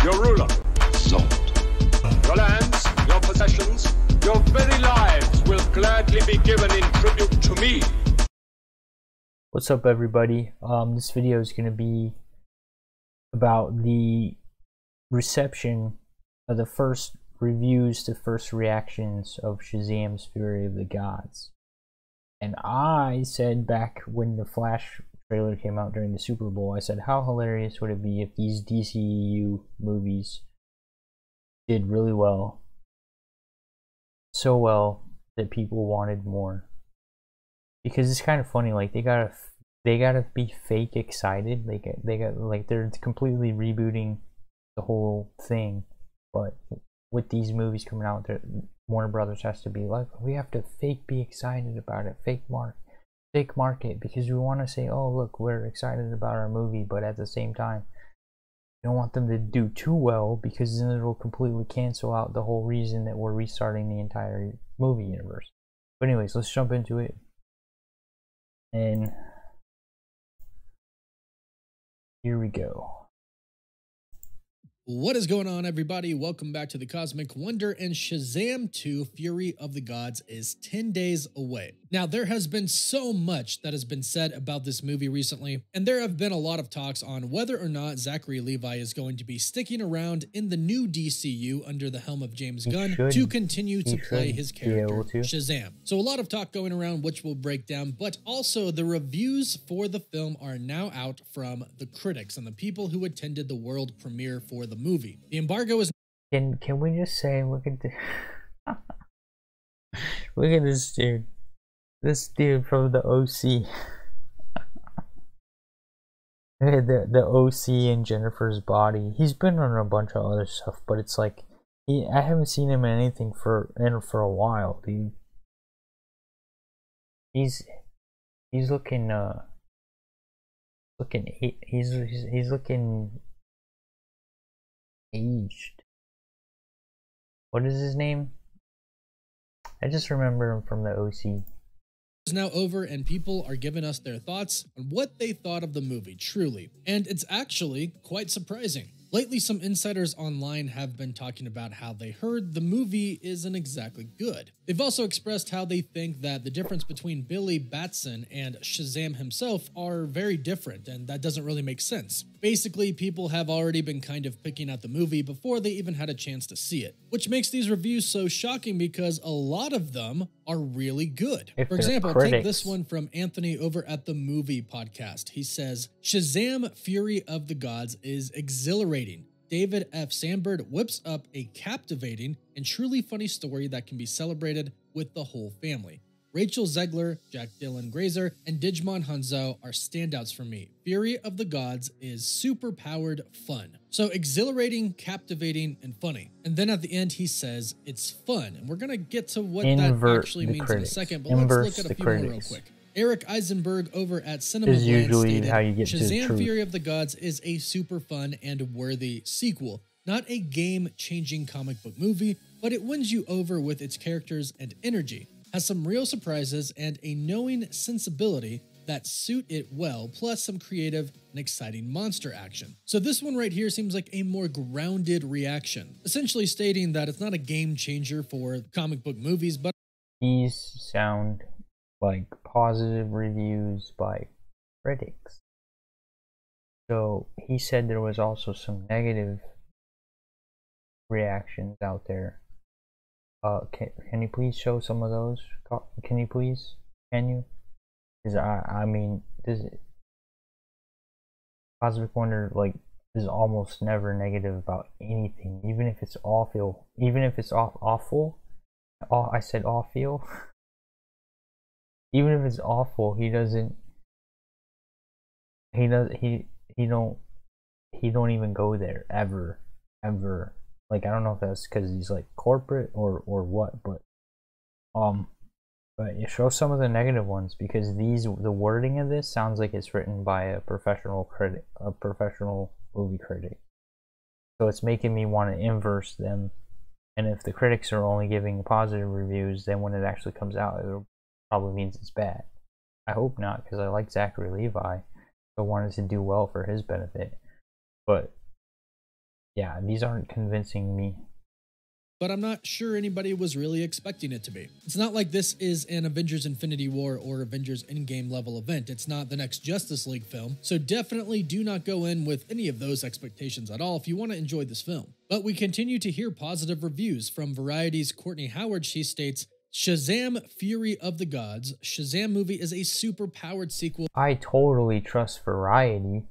your ruler, Zod. Your lands, your possessions, your very lives will gladly be given in tribute to me. What's up, everybody? This video is going to be about the reception of the first reviews, the first reactions of Shazam's Fury of the Gods. And I said back when the Flash trailer came out during the Super Bowl, I said, how hilarious would it be if these DCEU movies did really well, so well that people wanted more. Because it's kind of funny, like they gotta be fake excited. They got like they're completely rebooting the whole thing, but with these movies coming out, Warner Brothers has to be like, we have to be excited about it, fake market, because we want to say, oh look, we're excited about our movie, but at the same time, we don't want them to do too well, because then it'll completely cancel out the whole reason that we're restarting the entire movie universe. But anyways, let's jump into it. And here we go. What is going on, everybody? Welcome back to the Cosmic Wonder, and Shazam 2 Fury of the Gods is 10 days away. Now, there has been so much that has been said about this movie recently, and there have been a lot of talks on whether or not Zachary Levi is going to be sticking around in the new DCU under the helm of James Gunn to continue to play his character Shazam. So a lot of talk going around, which we'll break down, but also the reviews for the film are now out from the critics and the people who attended the world premiere for the movie. The embargo is... Can we just say, look at the look at this dude. This dude from the OC. the OC and Jennifer's Body. He's been on a bunch of other stuff, but it's like I haven't seen him in anything for a while, dude. He's looking he's looking aged. What is his name? I just remember him from the OC. Is now over, and people are giving us their thoughts on what they thought of the movie, truly. And it's actually quite surprising. Lately, some insiders online have been talking about how they heard the movie isn't exactly good. They've also expressed how they think that the difference between Billy Batson and Shazam himself are very different, and that doesn't really make sense. Basically, people have already been kind of picking out the movie before they even had a chance to see it, which makes these reviews so shocking because a lot of them are really good. For example, take this one from Anthony over at the Movie Podcast. He says, Shazam Fury of the Gods is exhilarating. David F. Sandberg whips up a captivating and truly funny story that can be celebrated with the whole family. Rachel Zegler, Jack Dylan Grazer, and Digimon Hanzo are standouts for me. Fury of the Gods is super-powered fun. So exhilarating, captivating, and funny. And then at the end he says it's fun. And we're gonna get to what that actually means in a second, but let's look at a few more real quick. Eric Eisenberg over at Cinema Blend stated, Shazam Fury of the Gods is a super fun and worthy sequel. Not a game-changing comic book movie, but it wins you over with its characters and energy. Has some real surprises and a knowing sensibility that suit it well, plus some creative and exciting monster action. So this one right here seems like a more grounded reaction, essentially stating that it's not a game changer for comic book movies, but these sound like positive reviews by critics. So he said there was also some negative reactions out there. Can you please show some of those? Can you please? Can you? Because I mean, this Cosmic Wonder like is almost never negative about anything, even if it's awful. Even if it's awful. I said awful. Even if it's awful, he don't even go there ever. Like, I don't know if that's because he's like corporate or what, but you show some of the negative ones, because the wording of this sounds like it's written by a professional movie critic. So it's making me want to inverse them. And if the critics are only giving positive reviews, then when it actually comes out, it probably means it's bad. I hope not, because I like Zachary Levi. I wanted to do well for his benefit. But yeah, these aren't convincing me. But I'm not sure anybody was really expecting it to be. It's not like this is an Avengers Infinity War or Avengers Endgame level event. It's not the next Justice League film, so definitely do not go in with any of those expectations at all if you want to enjoy this film. But we continue to hear positive reviews. From Variety's Courtney Howard, she states, Shazam! Fury of the Gods. Shazam movie is a super-powered sequel. I totally trust Variety.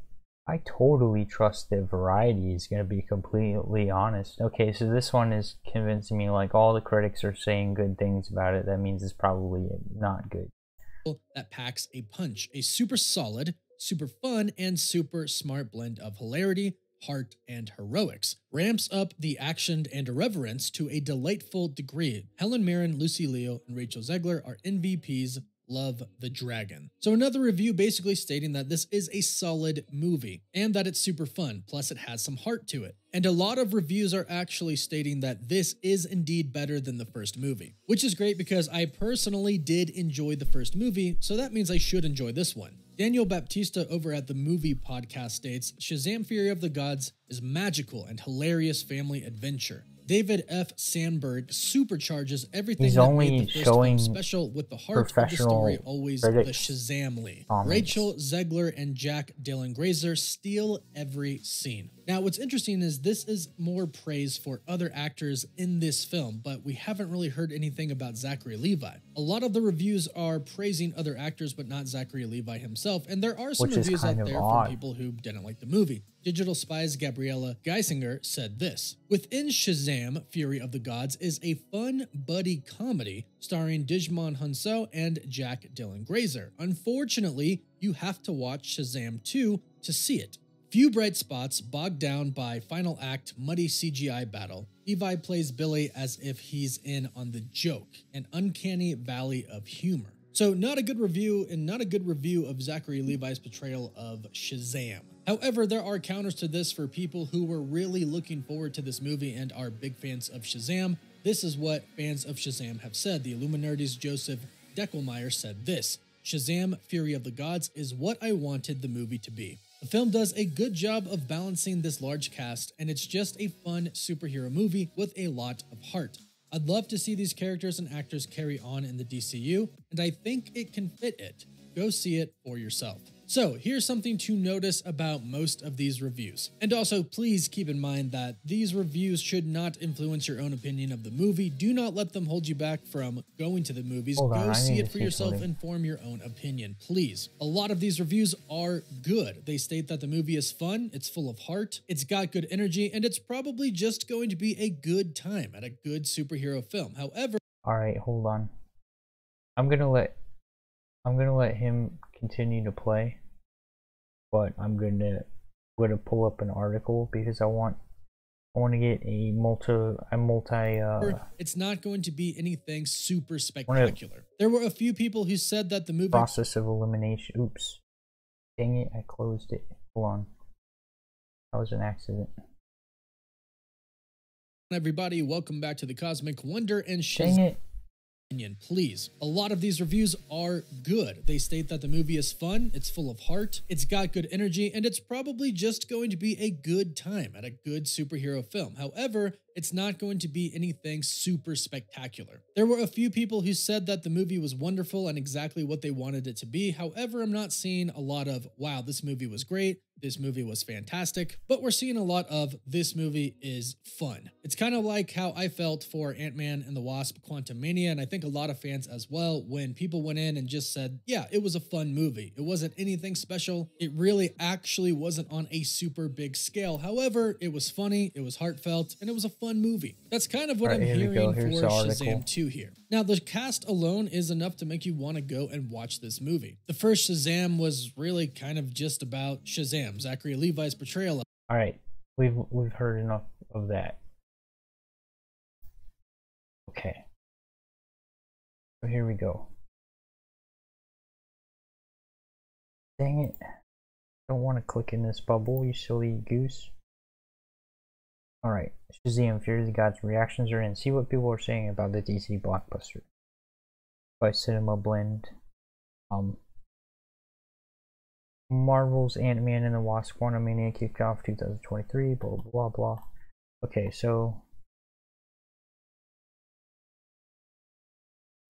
I totally trust that Variety is going to be completely honest. Okay, so this one is convincing me, like, all the critics are saying good things about it. That means it's probably not good. That packs a punch. A super solid, super fun, and super smart blend of hilarity, heart, and heroics. Ramps up the action and irreverence to a delightful degree. Helen Mirren, Lucy Liu, and Rachel Zegler are MVPs. Love the Dragon. So another review basically stating that this is a solid movie and that it's super fun, plus it has some heart to it. And a lot of reviews are actually stating that this is indeed better than the first movie, which is great because I personally did enjoy the first movie, so that means I should enjoy this one. Daniel Baptista over at the Movie Podcast states, Shazam! Fury of the Gods is magical and hilarious family adventure. David F. Sandberg supercharges everything that made the first film special with the heart of the story, always the Shazamly. Rachel Zegler and Jack Dylan Grazer steal every scene. Now, what's interesting is this is more praise for other actors in this film, but we haven't really heard anything about Zachary Levi. A lot of the reviews are praising other actors, but not Zachary Levi himself, and there are some reviews out there from people who didn't like the movie. Digital Spy's Gabriella Geisinger said this, Within Shazam! Fury of the Gods is a fun buddy comedy starring Djimon Hounsou and Jack Dylan Grazer. Unfortunately, you have to watch Shazam 2 to see it. Few bright spots, bogged down by final act muddy CGI battle. Levi plays Billy as if he's in on the joke, an uncanny valley of humor. So not a good review, and not a good review of Zachary Levi's portrayal of Shazam. However, there are counters to this for people who were really looking forward to this movie and are big fans of Shazam. This is what fans of Shazam have said. The Illuminati's Joseph Deckelmeyer said this, Shazam! Fury of the Gods is what I wanted the movie to be. The film does a good job of balancing this large cast, and it's just a fun superhero movie with a lot of heart. I'd love to see these characters and actors carry on in the DCU, and I think it can fit it. Go see it for yourself. So here's something to notice about most of these reviews. And also, please keep in mind that these reviews should not influence your own opinion of the movie. Do not let them hold you back from going to the movies. Go see it for yourself and form your own opinion, please. A lot of these reviews are good. They state that the movie is fun, it's full of heart, it's got good energy, and it's probably just going to be a good time at a good superhero film. However... Alright, hold on. I'm gonna let him continue to play, but I'm gonna pull up an article because I want to get a It's not going to be anything super spectacular. There were a few people who said that the movie process of elimination. Oops, dang it! I closed it. Hold on, that was an accident. Everybody, welcome back to the Cosmic Wonder and Dang it. Please. A lot of these reviews are good. They state that the movie is fun, it's full of heart, it's got good energy, and it's probably just going to be a good time at a good superhero film. However, it's not going to be anything super spectacular. There were a few people who said that the movie was wonderful and exactly what they wanted it to be. However, I'm not seeing a lot of, wow, this movie was great, this movie was fantastic, but we're seeing a lot of, this movie is fun. It's kind of like how I felt for Ant-Man and the Wasp Quantumania, and I think a lot of fans as well, when people went in and just said, yeah, it was a fun movie. It wasn't anything special. It really actually wasn't on a super big scale. However, it was funny, it was heartfelt, and it was a fun movie. That's kind of what I'm hearing for Shazam 2 here. Now, the cast alone is enough to make you want to go and watch this movie. The first Shazam was really kind of just about Shazam, Zachary Levi's portrayal. All right, we've heard enough of that. Okay, so here we go. Dang it! I don't want to click in this bubble, you silly goose. Alright, Shazam! Fury of the Gods reactions are in. See what people are saying about the DC blockbuster. By Cinema Blend. Marvel's Ant-Man and the Wasp Quantumania kicked off 2023, blah blah blah blah. Okay, so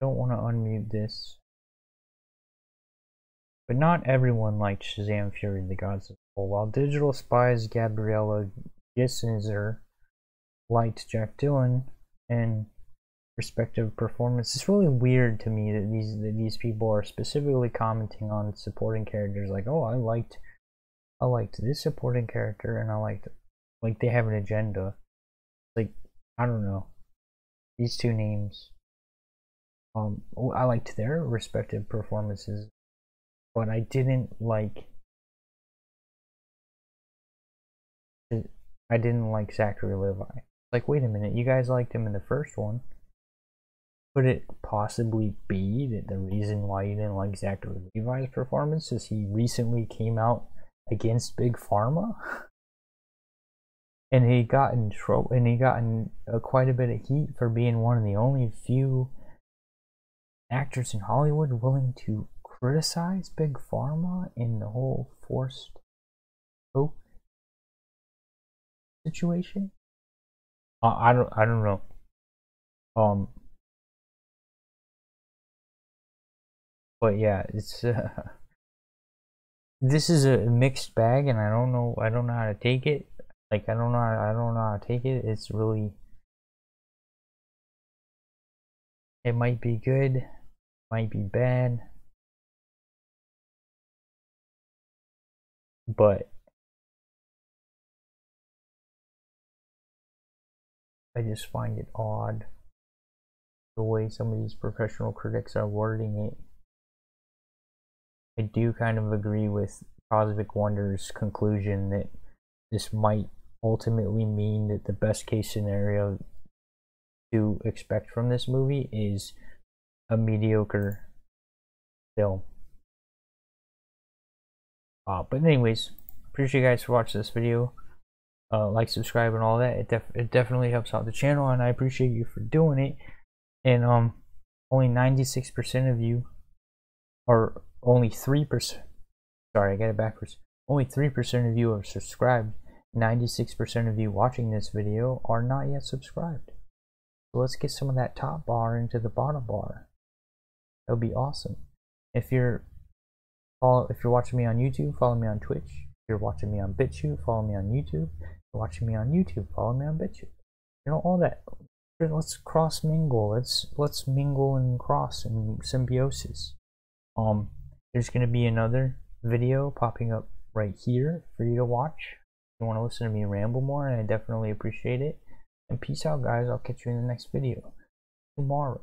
I don't want to unmute this. But not everyone liked Shazam Fury of the Gods of Soul. While Digital Spy's Gabriella Gissinzer liked Jack Dylan and respective performance, it's really weird to me that these people are specifically commenting on supporting characters like, oh, I liked this supporting character, and I liked, like, they have an agenda. Like, I don't know, these two names, I liked their respective performances, but I didn't like Zachary Levi. Like, wait a minute, you guys liked him in the first one. Could it possibly be that the reason why you didn't like Zachary Levi's performance is he recently came out against Big Pharma? And he got in trouble, and he got in quite a bit of heat for being one of the only few actors in Hollywood willing to criticize Big Pharma in the whole forced coke situation. I don't know. But yeah, it's this is a mixed bag, and I don't know how to take it. Like, I don't know how to take it. It's really, it might be good, might be bad, but I just find it odd the way some of these professional critics are wording it. I do kind of agree with Cosmic Wonder's conclusion that this might ultimately mean that the best case scenario to expect from this movie is a mediocre film. But anyways, appreciate you guys for watching this video. Like, subscribe, and all that. It definitely helps out the channel, and I appreciate you for doing it. And only 96% of you, or only 3%. Sorry, I got it backwards. Only 3% of you are subscribed. 96% of you watching this video are not yet subscribed. So let's get some of that top bar into the bottom bar. That would be awesome. If you're watching me on YouTube, follow me on Twitch. If you're watching me on BitChute, follow me on YouTube. If you're watching me on YouTube, follow me on BitChute. You know, all that. Let's cross mingle. Let's mingle and cross in symbiosis. There's gonna be another video popping up right here for you to watch. If you want to listen to me ramble more, and I definitely appreciate it. And peace out, guys. I'll catch you in the next video tomorrow.